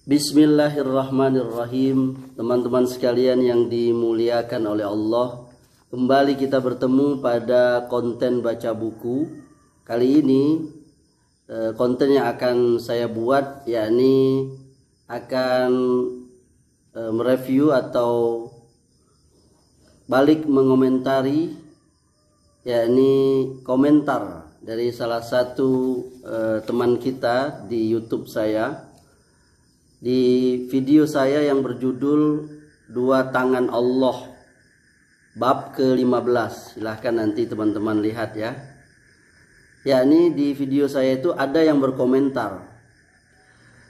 Bismillahirrahmanirrahim. Teman-teman sekalian yang dimuliakan oleh Allah, kembali kita bertemu pada konten baca buku. Kali ini konten yang akan saya buat yakni akan mereview atau balik mengomentari, yakni komentar dari salah satu teman kita di YouTube saya, di video saya yang berjudul Dua Tangan Allah bab ke-15. Silahkan nanti teman-teman lihat ya. Yakni di video saya itu ada yang berkomentar,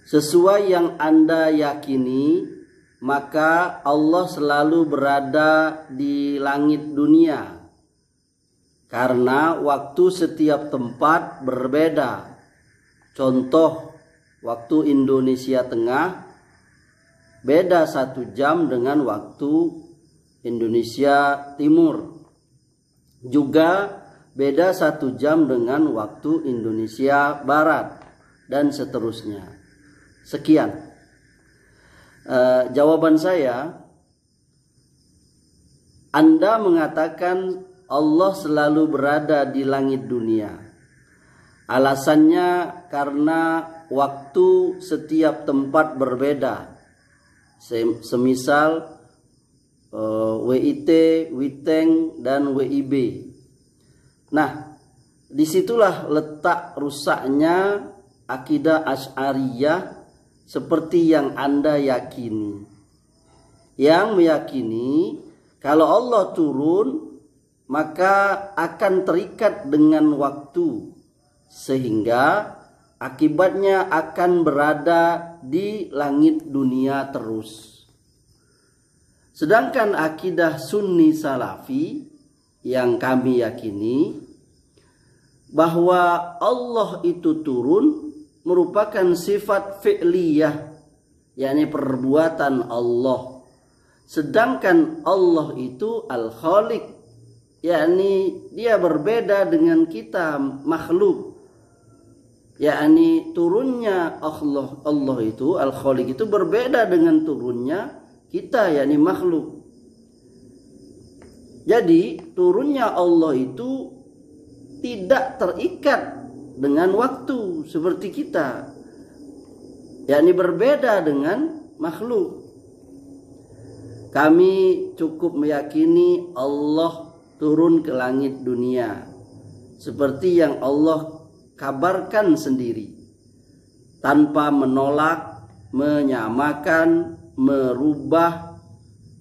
sesuai yang Anda yakini, maka Allah selalu berada di langit dunia karena waktu setiap tempat berbeda. Contoh, waktu Indonesia Tengah beda 1 jam dengan waktu Indonesia Timur. Juga beda 1 jam dengan waktu Indonesia Barat, dan seterusnya. Sekian. Jawaban saya, Anda mengatakan Allah selalu berada di langit dunia. Alasannya karena waktu setiap tempat berbeda. Semisal WIT, WITENG, dan WIB. Nah, disitulah letak rusaknya akidah Asy'ariyah seperti yang Anda yakini. Yang meyakini kalau Allah turun maka akan terikat dengan waktu, sehingga akibatnya akan berada di langit dunia terus. Sedangkan akidah Sunni Salafi yang kami yakini bahwa Allah itu turun merupakan sifat fi'liyah, yakni perbuatan Allah. Sedangkan Allah itu Al-Khaliq, yakni dia berbeda dengan kita makhluk. Yakni turunnya Allah itu Al-Khaliq itu berbeda dengan turunnya kita, yakni makhluk. Jadi turunnya Allah itu tidak terikat dengan waktu seperti kita, yakni berbeda dengan makhluk. Kami cukup meyakini Allah turun ke langit dunia seperti yang Allah kabarkan sendiri, tanpa menolak, menyamakan, merubah,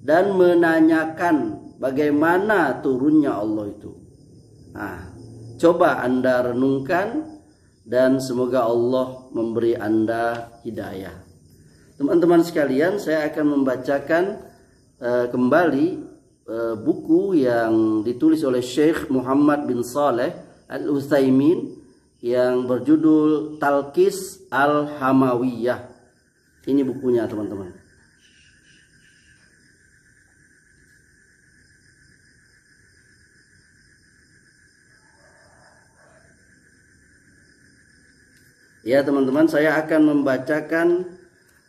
dan menanyakan bagaimana turunnya Allah itu. Nah, coba Anda renungkan dan semoga Allah memberi Anda hidayah. Teman-teman sekalian, saya akan membacakan kembali buku yang ditulis oleh Syekh Muhammad bin Saleh Al-Utsaimin yang berjudul Talqis Al-Hamawiyah. Ini bukunya, teman-teman. Ya teman-teman, saya akan membacakan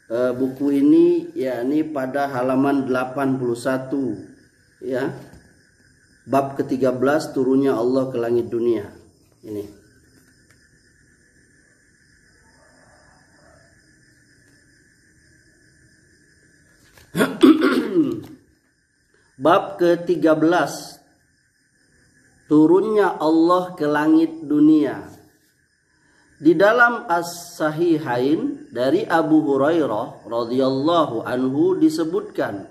buku ini yakni pada halaman 81 ya. Bab ke-13, turunnya Allah ke langit dunia. Ini. Bab ke-13, turunnya Allah ke langit dunia. Di dalam As-Sahihain dari Abu Hurairah radhiyallahu anhu disebutkan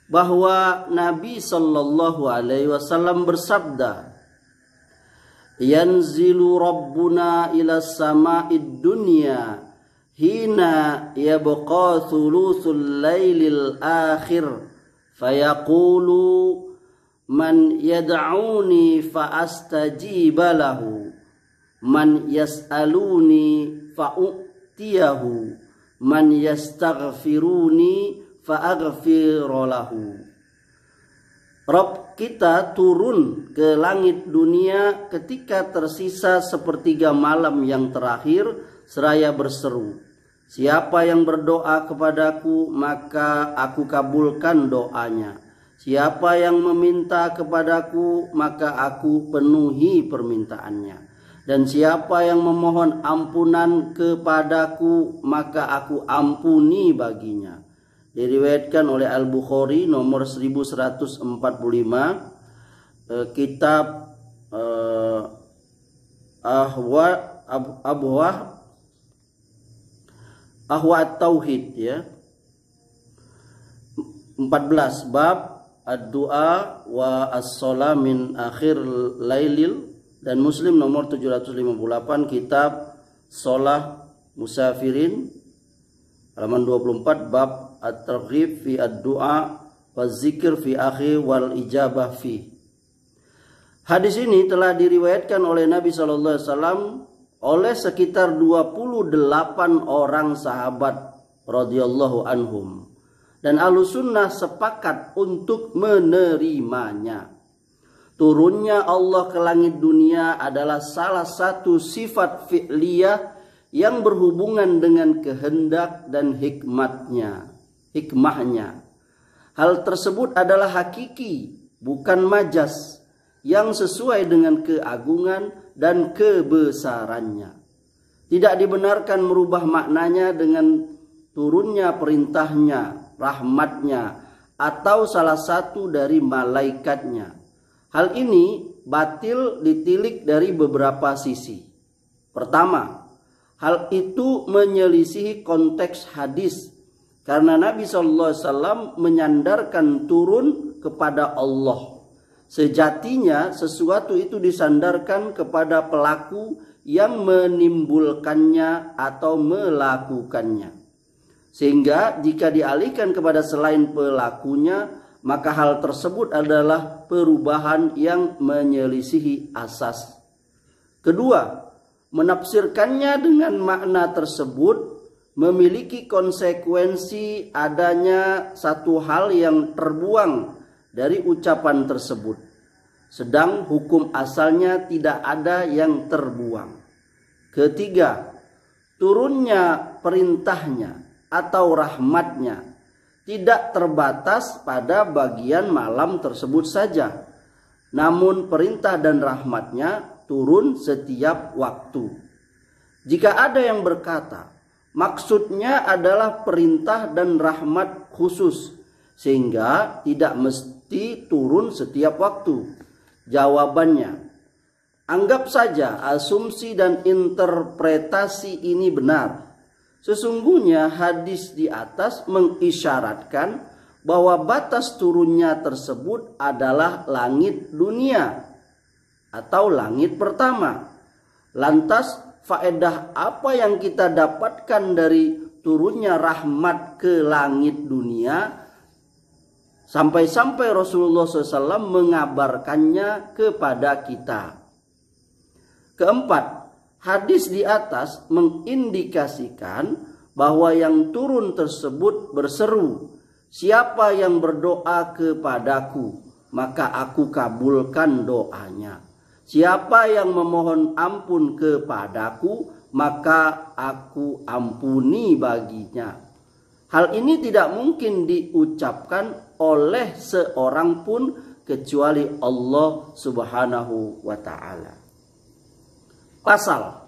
bahwa Nabi sallallahu alaihi wasallam bersabda, "Yanzilu Rabbuna ila sama'id dunya hina yabqa thuluthul lailil akhir fayaqulu man yad'uni fa astajiba lahu, man yas'aluni fa'utiyahu, man yastaghfiruni fa'aghfira lahu." Rabb kita turun ke langit dunia ketika tersisa sepertiga malam yang terakhir seraya berseru, Siapa yang berdoa kepadaku, maka aku kabulkan doanya. Siapa yang meminta kepadaku, maka aku penuhi permintaannya. Dan siapa yang memohon ampunan kepadaku, maka aku ampuni baginya. Diriwayatkan oleh Al-Bukhari nomor 1145, kitab Ahwa Tauhid, ya. 14, bab ad-du'a wa as-shalah min akhir lailil, dan Muslim nomor 758, kitab shalah musafirin, halaman 24, bab at-targhib fi ad-du'a wa zikir fi akhir wal ijabah fi. Hadis ini telah diriwayatkan oleh Nabi SAW oleh sekitar 28 orang sahabat radhiyallahu anhum, dan Ahlussunnah sepakat untuk menerimanya. Turunnya Allah ke langit dunia adalah salah satu sifat fi'liyah yang berhubungan dengan kehendak dan hikmahnya. Hal tersebut adalah hakiki, bukan majas, yang sesuai dengan keagungan dan kebesarannya. Tidak dibenarkan merubah maknanya dengan turunnya perintahnya, rahmatnya, atau salah satu dari malaikatnya. Hal ini batil ditilik dari beberapa sisi. Pertama, hal itu menyelisihi konteks hadis, karena Nabi SAW menyandarkan turun kepada Allah. Sejatinya sesuatu itu disandarkan kepada pelaku yang menimbulkannya atau melakukannya. Sehingga jika dialihkan kepada selain pelakunya, maka hal tersebut adalah perubahan yang menyelisihi asas. Kedua, menafsirkannya dengan makna tersebut memiliki konsekuensi adanya satu hal yang terbuang dari ucapan tersebut, sedang hukum asalnya tidak ada yang terbuang. Ketiga, turunnya perintahnya atau rahmatnya tidak terbatas pada bagian malam tersebut saja, namun perintah dan rahmatnya turun setiap waktu. Jika ada yang berkata, maksudnya adalah perintah dan rahmat khusus, sehingga tidak mesti turun setiap waktu. Jawabannya, anggap saja asumsi dan interpretasi ini benar. Sesungguhnya hadis di atas mengisyaratkan bahwa batas turunnya tersebut adalah langit dunia atau langit pertama. Lantas faedah apa yang kita dapatkan dari turunnya rahmat ke langit dunia sampai-sampai Rasulullah SAW mengabarkannya kepada kita? Keempat, hadis di atas mengindikasikan bahwa yang turun tersebut berseru, siapa yang berdoa kepadaku, maka aku kabulkan doanya. Siapa yang memohon ampun kepadaku, maka aku ampuni baginya. Hal ini tidak mungkin diucapkan oleh seorang pun kecuali Allah Subhanahu wa ta'ala. Pasal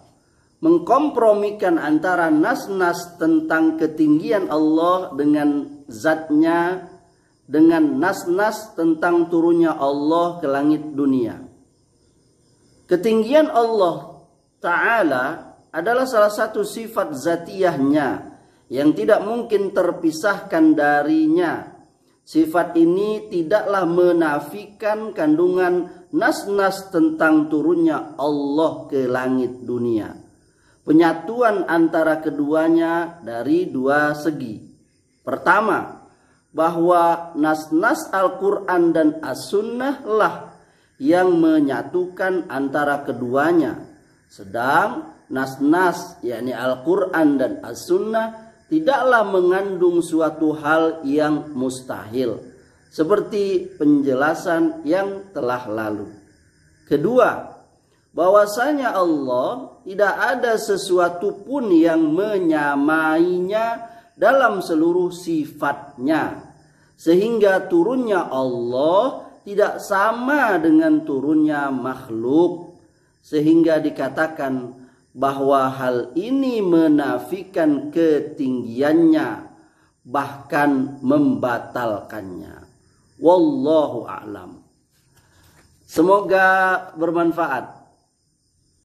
mengkompromikan antara nas-nas tentang ketinggian Allah dengan zatnya dengan nas-nas tentang turunnya Allah ke langit dunia. Ketinggian Allah Ta'ala adalah salah satu sifat zatiyahnya yang tidak mungkin terpisahkan darinya. Sifat ini tidaklah menafikan kandungan nas-nas tentang turunnya Allah ke langit dunia. Penyatuan antara keduanya dari dua segi. Pertama, bahwa nas-nas Al-Quran dan As-Sunnah lah yang menyatukan antara keduanya. Sedang nas-nas yakni Al-Quran dan As-Sunnah tidaklah mengandung suatu hal yang mustahil, seperti penjelasan yang telah lalu. Kedua, bahwasanya Allah tidak ada sesuatu pun yang menyamainya dalam seluruh sifatnya, sehingga turunnya Allah tidak sama dengan turunnya makhluk, sehingga dikatakan bahwa hal ini menafikan ketinggiannya, bahkan membatalkannya. Wallahu a'lam. Semoga bermanfaat.